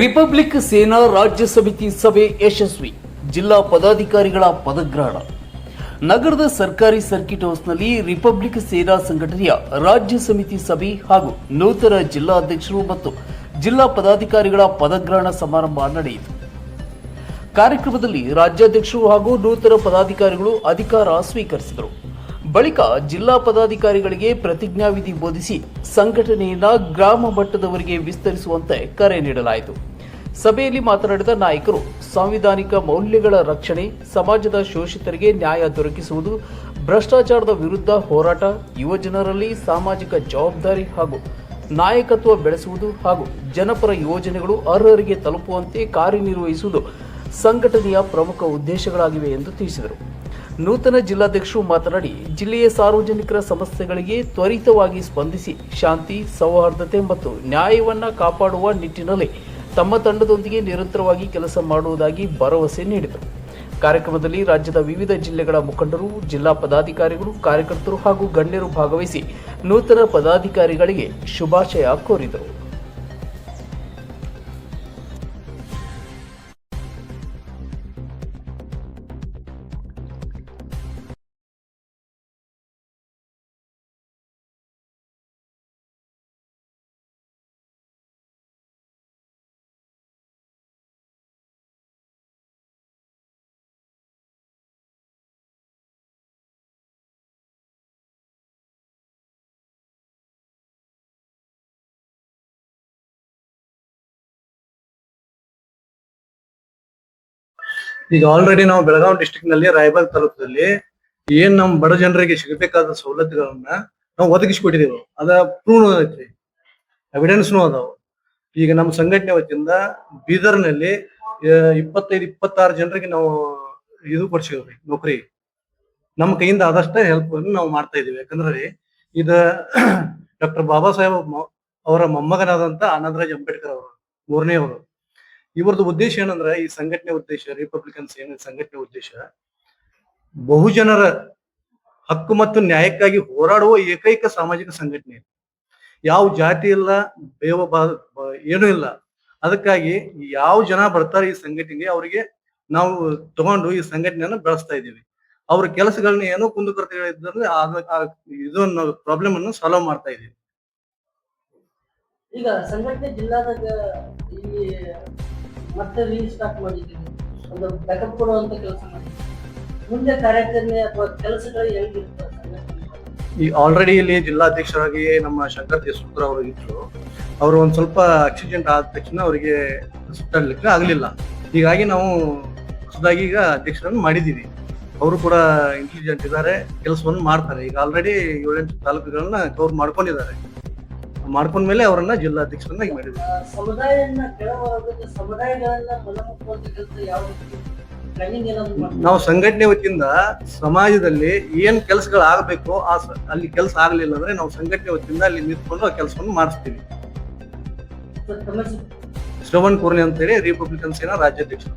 Republic ಸೇನಾ ರಾಜ್ಯ ಸಮಿತಿ ಸಭೆ ಯಶಸ್ವಿ. ಜಿಲ್ಲಾ ಪದಾಧಿಕಾರಿಗಳ ಪದಗ್ರಹಣ. ನಗರದ ಸರ್ಕಾರಿ ಸರ್ಕಿಟ್ ಹೌಸ್ನಲ್ಲಿ ರಿಪಬ್ಲಿಕ್ ಸೇನಾ ಸಂಘಟನೆಯ ರಾಜ್ಯ ಸಮಿತಿ ಸಭೆ ಹಾಗೂ ನೂತನ ಜಿಲ್ಲಾಧ್ಯಕ್ಷರು ಮತ್ತು ಜಿಲ್ಲಾ ಪದಾಧಿಕಾರಿಗಳ ಪದಗ್ರಹಣ ಸಮಾರಂಭ ನಡೆಯಿತು. ಕಾರ್ಯಕ್ರಮದಲ್ಲಿ ರಾಜ್ಯಾಧ್ಯಕ್ಷರು ಹಾಗೂ ನೂತನ ಪದಾಧಿಕಾರಿಗಳು ಅಧಿಕಾರ ಸ್ವೀಕರಿಸಿದರು. ಬಳಿಕ ಜಿಲ್ಲಾ ಪದಾಧಿಕಾರಿಗಳಿಗೆ ಪ್ರತಿಜ್ಞಾವಿಧಿ ಬೋಧಿಸಿ ಸಂಘಟನೆಯನ್ನ ಗ್ರಾಮ ಮಟ್ಟದವರೆಗೆ ವಿಸ್ತರಿಸುವಂತೆ ಕರೆ ನೀಡಲಾಯಿತು. ಸಭೆಯಲ್ಲಿ ಮಾತನಾಡಿದ ನಾಯಕರು, ಸಾಂವಿಧಾನಿಕ ಮೌಲ್ಯಗಳ ರಕ್ಷಣೆ, ಸಮಾಜದ ಶೋಷಿತರಿಗೆ ನ್ಯಾಯ ದೊರಕಿಸುವುದು, ಭ್ರಷ್ಟಾಚಾರದ ವಿರುದ್ಧ ಹೋರಾಟ, ಯುವಜನರಲ್ಲಿ ಸಾಮಾಜಿಕ ಜವಾಬ್ದಾರಿ ಹಾಗೂ ನಾಯಕತ್ವ ಬೆಳೆಸುವುದು ಹಾಗೂ ಜನಪರ ಯೋಜನೆಗಳು ಅರ್ಹರಿಗೆ ತಲುಪುವಂತೆ ಕಾರ್ಯನಿರ್ವಹಿಸುವುದು ಸಂಘಟನೆಯ ಪ್ರಮುಖ ಉದ್ದೇಶಗಳಾಗಿವೆ ಎಂದು ತಿಳಿಸಿದರು. ನೂತನ ಜಿಲ್ಲಾಧ್ಯಕ್ಷರು ಮಾತನಾಡಿ, ಜಿಲ್ಲೆಯ ಸಾರ್ವಜನಿಕರ ಸಮಸ್ಯೆಗಳಿಗೆ ತ್ವರಿತವಾಗಿ ಸ್ಪಂದಿಸಿ ಶಾಂತಿ, ಸೌಹಾರ್ದತೆ ಮತ್ತು ನ್ಯಾಯವನ್ನು ಕಾಪಾಡುವ ನಿಟ್ಟಿನಲ್ಲಿ ತಮ್ಮ ತಂಡದೊಂದಿಗೆ ನಿರಂತರವಾಗಿ ಕೆಲಸ ಮಾಡುವುದಾಗಿ ಭರವಸೆ ನೀಡಿದರು. ಕಾರ್ಯಕ್ರಮದಲ್ಲಿ ರಾಜ್ಯದ ವಿವಿಧ ಜಿಲ್ಲೆಗಳ ಮುಖಂಡರು, ಜಿಲ್ಲಾ ಪದಾಧಿಕಾರಿಗಳು, ಕಾರ್ಯಕರ್ತರು ಹಾಗೂ ಗಣ್ಯರು ಭಾಗವಹಿಸಿ ನೂತನ ಪದಾಧಿಕಾರಿಗಳಿಗೆ ಶುಭಾಶಯ ಕೋರಿದರು. ಈಗ ಆಲ್ರೆಡಿ ನಾವು ಬೆಳಗಾವಿ ಡಿಸ್ಟ್ರಿಕ್ಟ್ ನಲ್ಲಿ ರಾಯಬಾಗ್ ತಾಲೂಕದಲ್ಲಿ ಏನ್ ನಮ್ ಬಡ ಜನರಿಗೆ ಸಿಗಬೇಕಾದ ಸವಲತ್ತುಗಳನ್ನ ನಾವು ಒದಗಿಸಿಕೊಟ್ಟಿದ್ದೇವೆ. ಅದ ಪ್ರೂವ್ ಐತ್ರಿ, ಎವಿಡೆನ್ಸ್ನು ಅದಾವ. ಈಗ ನಮ್ಮ ಸಂಘಟನೆ ವತಿಯಿಂದ ಬೀದರ್ ನಲ್ಲಿ 25-26 ಜನರಿಗೆ ನಾವು ಇದು ಕೊಡ್ಸಿವ್ರಿ ನೌಕರಿ. ನಮ್ಮ ಕೈಯಿಂದ ಆದಷ್ಟ ಹೆಲ್ಪ್ ನಾವು ಮಾಡ್ತಾ ಇದೀವಿ. ಯಾಕಂದ್ರೆ ಇದ ಡಾಕ್ಟರ್ ಬಾಬಾ ಸಾಹೇಬ್ ಅವರ ಮೊಮ್ಮಗನಾದಂತ ಆನಂದರಾಜ್ ಅಂಬೇಡ್ಕರ್ ಅವರು 3ನೇ ಅವರು. ಇವ್ರದ್ದು ಉದ್ದೇಶ ಏನಂದ್ರೆ, ಈ ಸಂಘಟನೆ ಉದ್ದೇಶ, ರಿಪಬ್ಲಿಕನ್ ಸೇನೆ ಸಂಘಟನೆ ಉದ್ದೇಶ ಬಹುಜನರ ಹಕ್ಕು ಮತ್ತು ನ್ಯಾಯಕ್ಕಾಗಿ ಹೋರಾಡುವ ಏಕೈಕ ಸಾಮಾಜಿಕ ಸಂಘಟನೆ. ಯಾವ ಜಾತಿ ಇಲ್ಲ, ಏನೂ ಇಲ್ಲ. ಅದಕ್ಕಾಗಿ ಯಾವ ಜನ ಬರ್ತಾರೆ ಈ ಸಂಘಟನೆಗೆ, ಅವರಿಗೆ ನಾವು ತಗೊಂಡು ಈ ಸಂಘಟನೆಯನ್ನ ಬೆಳೆಸ್ತಾ ಇದ್ದೀವಿ. ಅವ್ರ ಕೆಲಸಗಳನ್ನ ಏನೋ ಕುಂದುಕೊರತೆಗಳಿದ್ರೆ ಇದನ್ನ ಪ್ರಾಬ್ಲಮ್ ಅನ್ನು ಸಾಲ್ವ್ ಮಾಡ್ತಾ ಇದೀವಿ. ಈಗ ಸಂಘಟನೆ ಜಿಲ್ಲಾದಾಗ ಮತ್ತೆ ರೀಸ್ಟಾರ್ಟ್ ಮಾಡಿದ್ದೀವಿ, ಒಂದು ಬ್ಯಾಕಪ್ ಕೊಡುವಂತ ಕೆಲಸ ಮಾಡಿದ್ದೀವಿ. ಮುಂದೆ ಕಾರ್ಯಾಚರಣೆ ಅಥವಾ ಕೆಲಸಗಳು ಹೆಂಗಿರ್ತವೆ? ಈ ಆಲ್ರೆಡಿ ಇಲ್ಲಿ ಜಿಲ್ಲಾಧ್ಯಕ್ಷರಾಗಿ ನಮ್ಮ ಶಂಕರ್ ದೇಶಮುಖರ್ ಅವರು ಇದ್ರು. ಅವರು ಒಂದ್ ಸ್ವಲ್ಪ ಆಕ್ಸಿಡೆಂಟ್ ಆದ ತಕ್ಷಣ ಅವರಿಗೆ ಸುತ್ತಾಡ್ಲಿಕ್ಕೆ ಆಗ್ಲಿಲ್ಲ. ಹೀಗಾಗಿ ನಾವು ಹೊಸದಾಗಿ ಈಗ ಅಧ್ಯಕ್ಷರನ್ನು ಮಾಡಿದೀವಿ. ಅವರು ಕೂಡ ಇಂಟೆಲಿಜೆಂಟ್ ಇದ್ದಾರೆ, ಕೆಲಸವನ್ನು ಮಾಡ್ತಾರೆ. ಈಗ ಆಲ್ರೆಡಿ 7-8 ತಾಲೂಕುಗಳನ್ನ ಕವರ್ ಮಾಡ್ಕೊಂಡಿದ್ದಾರೆ. ಮಾಡ್ಕೊಂಡ್ಮೇಲೆ ಅವರನ್ನ ಜಿಲ್ಲಾಧ್ಯಕ್ಷರನ್ನಾಗಿ ಮಾಡಿದ್ವಿ. ನಾವು ಸಂಘಟನೆ ವತಿಯಿಂದ ಸಮಾಜದಲ್ಲಿ ಏನ್ ಕೆಲಸಗಳು ಆಗ್ಬೇಕು ಅಲ್ಲಿ ಕೆಲಸ ಆಗ್ಲಿಲ್ಲ ಅಂದ್ರೆ ನಾವು ಸಂಘಟನೆ ವತಿಯಿಂದ ಅಲ್ಲಿ ನಿಂತ್ಕೊಂಡು ಆ ಕೆಲಸವನ್ನು ಮಾಡಿಸ್ತೀವಿ. ಶ್ರವಣ್ ಕೋರ್ನಿ ಅಂತ ಹೇಳಿ ರಿಪಬ್ಲಿಕನ್ ಸೇನಾ ರಾಜ್ಯಾಧ್ಯಕ್ಷರು.